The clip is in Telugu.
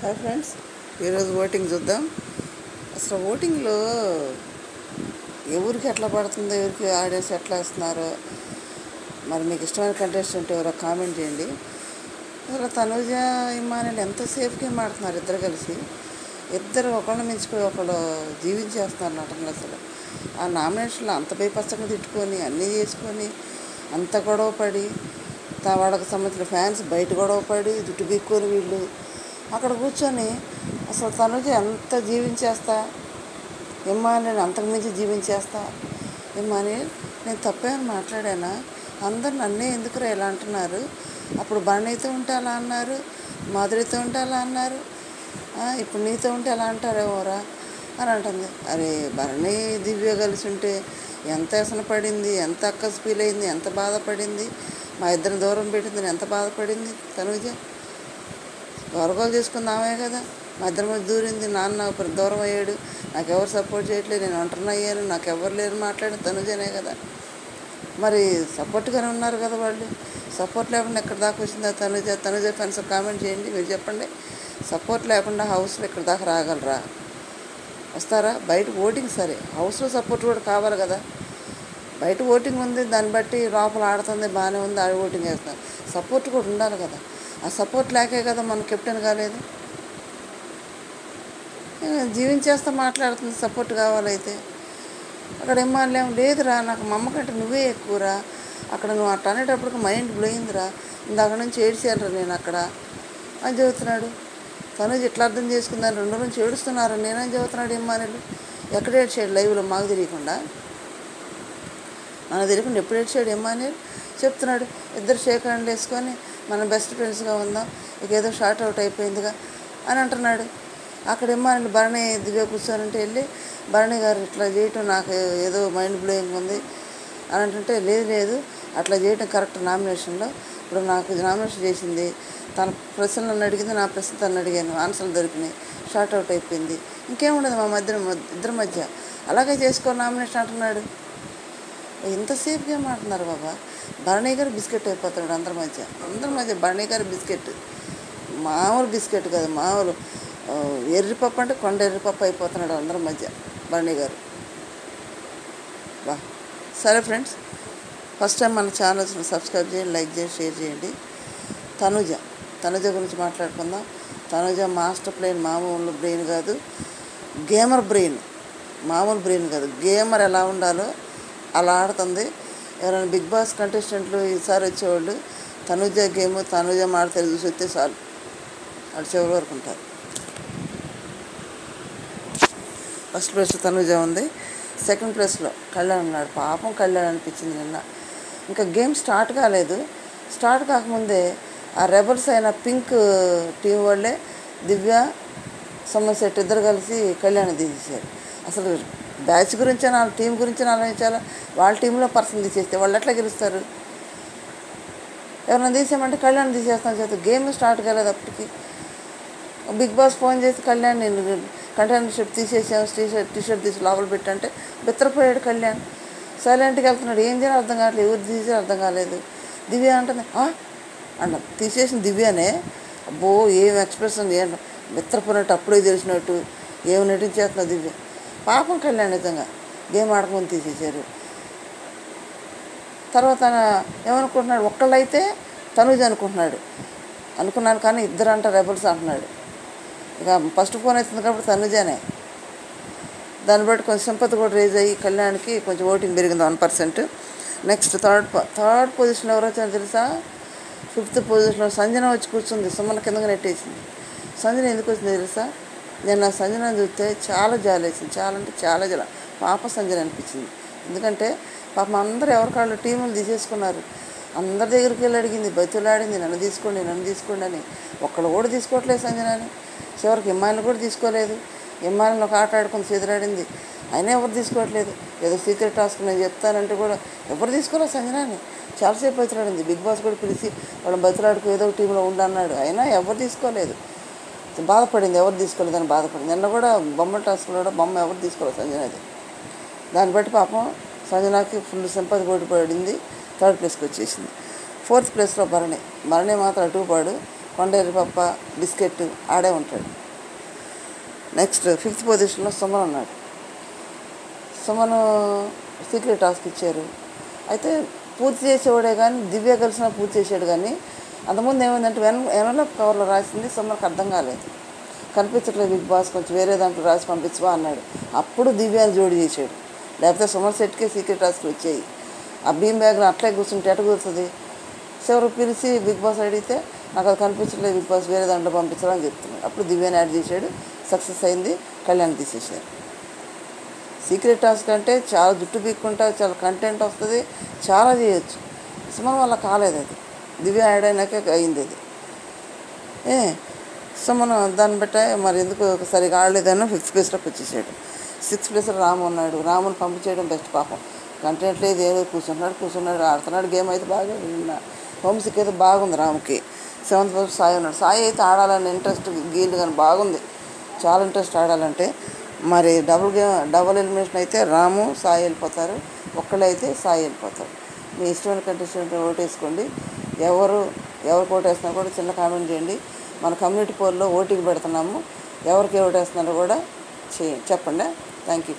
హాయ్ ఫ్రెండ్స్, ఈరోజు ఓటింగ్ చూద్దాం. అసలు ఓటింగ్లో ఎవరికి ఎట్లా పడుతుందో, ఎవరికి ఆడియన్స్ ఎట్లా ఇస్తున్నారో, మరి మీకు ఇష్టమైన కంటెస్టెంట్ ఎవరో కామెంట్ చేయండి. అసలు తనూజ ఇమ్మానుయేల్ ఎంత సేఫ్ గేమ్ ఆడుతున్నారు ఇద్దరు కలిసి. ఇద్దరు ఒకళ్ళని మించిపోయి ఒకళ్ళు జీవించేస్తున్నారు నటనలు. అసలు ఆ నామినేషన్లో అంత బైపచ్చగా తిట్టుకొని అన్నీ చేసుకొని అంత గొడవ పడి, వాళ్ళకి సంబంధించిన ఫ్యాన్స్ బయట గొడవ పడి జుట్టు బిక్కొని వీళ్ళు అక్కడ కూర్చొని అసలు తనుజ ఎంత జీవించేస్తా, ఇమ్మానుయేల్ అంతకుమించి జీవించేస్తా. ఇమ్మానుయేల్, నేను తప్పేమని మాట్లాడానా? అందరు నన్నే ఎందుకురా ఇలా అంటున్నారు? అప్పుడు బన్నీతో ఉంటే అలా అన్నారు, మాధురితో ఉంటే అలా అన్నారు, ఇప్పుడు నీతో ఉంటే అలా అంటారేమోరా అని అంటుంది. అరే, భరణి దివ్య కలిసి ఉంటే ఎంత వ్యసన పడింది, ఎంత అక్కసు ఫీల్ అయింది, ఎంత బాధపడింది, మా ఇద్దరిని దూరం పెట్టిందని ఎంత బాధపడింది తనుజ. గౌరవాలు చేసుకుందామే కదా, మా ఇద్దరి మధ్య దూరింది. నాన్న దూరం అయ్యాడు, నాకు ఎవరు సపోర్ట్ చేయట్లేదు, నేను ఒంటరిని అయ్యాను, నాకు ఎవరు లేరు మాట్లాడిన తనుజనే కదా. మరి సపోర్ట్గానే ఉన్నారు కదా వాళ్ళు. సపోర్ట్ లేకుండా ఎక్కడ దాకా వచ్చిందా తనుజ ఫ్రెండ్స్ కామెంట్ చేయండి, మీరు చెప్పండి. సపోర్ట్ లేకుండా హౌస్లో ఇక్కడ దాకా రాగలరా? వస్తారా? బయట ఓటింగ్ సరే, హౌస్లో సపోర్ట్ కూడా కావాలి కదా. బయట ఓటింగ్ ఉంది, దాన్ని బట్టి లోపల ఆడుతుంది, బాగానే ఉంది, ఆడి ఓటింగ్ వేస్తాం. సపోర్ట్ కూడా ఉండాలి కదా. ఆ సపోర్ట్ లేకే కదా మన కెప్టెన్ కాలేదు. జీవించేస్తా మాట్లాడుతుంది సపోర్ట్ కావాలైతే. అక్కడ ఇమ్మానుయేల్ లేదురా, నాకు మా అమ్మ కంటే నువ్వే ఎక్కువరా, అక్కడ నువ్వు అట్లా అనేటప్పటికి మైండ్ బ్లోయిందిరా, ఇందాక నుంచి ఏడ్చానురా నేను అక్కడ అని చెబుతున్నాడు. తనుజ ఇట్లా అర్థం చేసుకుందని 2 నుంచి ఏడుస్తున్నారు నేనని చెబుతున్నాడు ఇమ్మానుయేల్. ఎక్కడ ఏడ్చాడు లైవ్లో మాకు తెలియకుండా? మనకు తెలియకుండా ఎప్పుడు ఏడ్చాడు ఇమ్మానుయేల్? చెప్తున్నాడు, ఇద్దరు షేక్ హ్యాండ్ వేసుకొని మనం బెస్ట్ ఫ్రెండ్స్గా ఉందాం, ఇక ఏదో షార్ట్ అవుట్ అయిపోయిందిగా అని అంటున్నాడు. అక్కడ ఇమ్మానుయేల్ భరణి దివ్య కూర్చొని వెళ్ళి, భరణి గారు ఇట్లా చేయటం నాకు ఏదో మైండ్ బ్లోయింగ్ ఉంది అని అంటుంటే, లేదు అట్లా చేయటం కరెక్ట్ నామినేషన్లో. ఇప్పుడు నాకు నామినేషన్ చేసింది, తన ప్రశ్నలు నన్ను అడిగింది, నా ప్రశ్న తను అడిగాను, ఆన్సర్లు దొరికినాయి, షార్ట్ అవుట్ అయిపోయింది, ఇంకేముండదు మా ఇద్దరి మధ్య, అలాగే చేసుకో నామినేషన్ అంటున్నాడు. ఇంతసేపు గేమ్ ఆడుతున్నారు బాబా. భరణి గారు బిస్కెట్ అయిపోతున్నాడు అందరి మధ్య భరణి గారు బిస్కెట్, మామూలు బిస్కెట్ కాదు, మామూలు ఎర్రిపప్పు అంటే కొండ ఎర్రిపప్పు అయిపోతున్నాడు అందరి మధ్య భరణి గారు. సరే ఫ్రెండ్స్, ఫస్ట్ టైం మన ఛానల్స్ని సబ్స్క్రైబ్ చేయండి, లైక్ చేయండి, షేర్ చేయండి. తనుజ గురించి మాట్లాడుకుందాం. తనుజ మాస్టర్ ప్లేన్, మామూలు బ్రెయిన్ కాదు, గేమర్ బ్రెయిన్, మామూలు బ్రెయిన్ కాదు, గేమర్ ఎలా ఉండాలో అలా ఆడుతుంది. ఎవరైనా బిగ్ బాస్ కంటెస్టెంట్లు ఈసారి వచ్చేవాళ్ళు తనుజ గేమ్, తనుజ మాడతారు చూసి వస్తే చాలు, అటు చివరి వరకు ఉంటారు. ఫస్ట్ ప్లేస్లో తనుజ ఉంది, సెకండ్ ప్లేస్లో కళ్యాణ్ ఉన్నాడు. పాపం కళ్యాణ్ అనిపించింది నిన్న. ఇంకా గేమ్ స్టార్ట్ కాలేదు, స్టార్ట్ కాకముందే ఆ రెబల్స్ అయిన పింక్ టీం వాళ్ళే దివ్య, సోమశెట్టి ఇద్దరు కలిసి కళ్యాణ్ తీసేశారు. అసలు బ్యాచ్ గురించి వాళ్ళ టీం గురించి ఆలోచించాలా? వాళ్ళ టీంలో పర్సన్ తీసేస్తే వాళ్ళు ఎట్లా గెలుస్తారు? ఎవరైనా తీసేయమంటే కళ్యాణ్ తీసేస్తాను చేత. గేమ్ స్టార్ట్ కాలేదు అప్పటికి. బిగ్ బాస్ ఫోన్ చేసి కళ్యాణ్ నేను కంటెంటర్షిప్ తీసేసాము, టీషర్ట్ తీసి లోపల పెట్టంటే బిత్తరపోయాడు కళ్యాణ్. సైలెంట్గా వెళ్తున్నాడు, ఏం చేయాలో అర్థం కావట్లేదు, ఎవరు తీసే అర్థం కాలేదు. దివ్య అంటుంది అన్న తీసేసిన దివ్యనే. అబ్బో ఏం ఎక్స్ప్రెషన్, ఏం బిత్తరపోయినట్టు అప్పుడే తెలిసినట్టు ఏమి నటించేస్తున్నా దివ్య. పాపం కళ్యాణ్ నిజంగా గేమ్ ఆడకముందు తీసేశారు. తర్వాత ఏమనుకుంటున్నాడు, ఒక్కళ్ళైతే తనుజ అనుకున్నాను కానీ ఇద్దరు అంట రెబల్స్ అంటున్నాడు. ఇక ఫస్ట్ ఫోన్ అవుతుంది కాబట్టి తనుజనే. దాన్ని బట్టి కొంచెం సింపతి కూడా రేజ్ అయ్యి కళ్యాణ్కి కొంచెం ఓటింగ్ పెరిగింది 1%. నెక్స్ట్ థర్డ్ పొజిషన్ ఎవరో వచ్చారో తెలుసా? 5th పొజిషన్లో సంజన వచ్చి కూర్చుంది, సుమన్ కిందగా నెట్టేసింది. సంజన ఎందుకు వచ్చింది తెలుసా? నేను ఆ సంజన చూస్తే చాలా జాలి వేసింది, చాలా అంటే చాలా జాలి. పాప సంజన అనిపించింది. ఎందుకంటే పాపం అందరూ ఎవరికాళ్ళు టీములు తీసేసుకున్నారు, అందరి దగ్గరికి వెళ్ళి అడిగింది, బతులాడింది, నన్ను తీసుకోండి అని. ఒక్కళ్ళు కూడా తీసుకోవట్లేదు సంజనని. చివరికి ఇమ్మాయిని కూడా తీసుకోలేదు. ఇమ్మాయిని ఒక ఆట ఆడుకొని చెదిరాడింది, అయినా ఎవరు తీసుకోవట్లేదు. ఏదో సీక్రెట్ టాస్క్ నేను చెప్తానంటే కూడా ఎవరు తీసుకోలేదు సంజనాని. చాలాసేపు బతులాడింది. బిగ్ బాస్ కూడా పిలిచి వాళ్ళని బతులాడుకు ఏదో టీంలో ఉండన్నాడు, అయినా ఎవరు తీసుకోలేదు. బాధపడింది, ఎవరు తీసుకోలేదని బాధపడింది. నిన్న కూడా బొమ్మ టాస్క్లో కూడా బొమ్మ ఎవరు తీసుకోలేదు సంజనది. దాన్ని బట్టి పాపం సంజనాకి ఫుల్ సింపతి ఓడిపోయింది, 3rd ప్లేస్కి వచ్చేసింది. 4th ప్లేస్లో భరణి మాత్రం అటుపాడు, కొండేరి పప్ప బిస్కెట్ ఆడే ఉంటాడు. నెక్స్ట్ 5th పొజిషన్లో సుమన్ ఉన్నాడు. సుమన్ సీక్రెట్ టాస్క్ ఇచ్చారు. అయితే పూర్తి చేసేవాడే కానీ దివ్య కలిసిన పూర్తి చేసాడు. కానీ అంతకుముందు ఏమైందంటే ఎన్వలప్ కవర్లో రాసింది సుమన్కి అర్థం కాలేదు. కనిపించట్లేదు బిగ్ బాస్, కొంచెం వేరే దాంట్లో రాసి పంపించవా అన్నాడు. అప్పుడు దివ్యాన్ని జోడి చేశాడు. లేకపోతే సుమన్ సెట్కే సీక్రెట్ టాస్క్లు వచ్చాయి. ఆ బీమ్ బ్యాగ్లో అట్లే కూర్చుంటే ఎట కూర్చుంది. చివరికి పిలిచి బిగ్ బాస్ అడిగితే నాకు అది కనిపించట్లేదు బిగ్ బాస్, వేరే దాంట్లో పంపించాలని చెప్తున్నాడు. అప్పుడు దివ్యాన్ని యాడ్ చేశాడు. సక్సెస్ అయింది. కళ్యాణ్ తీసేశారు. సీక్రెట్ టాస్క్ అంటే చాలా జుట్టు పీక్కుంటా, చాలా కంటెంట్ వస్తుంది, చాలా చేయొచ్చు. సుమన్ వల్ల కాలేదు అది. దివ్య యాడ్ అయినాకే అయింది అది. సుమన్ దాన్ని బట్టే మరి ఎందుకు సరిగా ఆడలేదన్నా 5th ప్లేస్లోకి వచ్చేసాడు. 6th ప్లేస్లో రాము ఉన్నాడు. రాముని పంపించేయడం బెస్ట్. పాపం కంటెంట్ లేదు, ఏదో కూర్చున్నాడు ఆడుతున్నాడు. గేమ్ అయితే బాగా హోమ్సిక్ అయితే బాగుంది రాముకి. 7th ప్లేస్ సాయి ఉన్నాడు. సాయి అయితే ఆడాలని ఇంట్రెస్ట్ గీళ్ళు కానీ బాగుంది, చాలా ఇంట్రెస్ట్ ఆడాలంటే. మరి డబుల్ ఎలిమినేషన్ అయితే రాము సాయి వెళ్ళిపోతారు, ఒక్కళ్ళైతే సాయి వెళ్ళిపోతారు. మీ ఇష్టమైన కంటెస్టెంట్ ఓటేసుకోండి. ఎవరు ఓటేస్తున్నా కూడా చిన్న కామెంట్ చేయండి. మన కమ్యూనిటీ పోల్లో ఓటింగ్ పెడుతున్నాము. ఎవరికి ఓటేస్తున్నారో కూడా చెప్పండి. Thank you.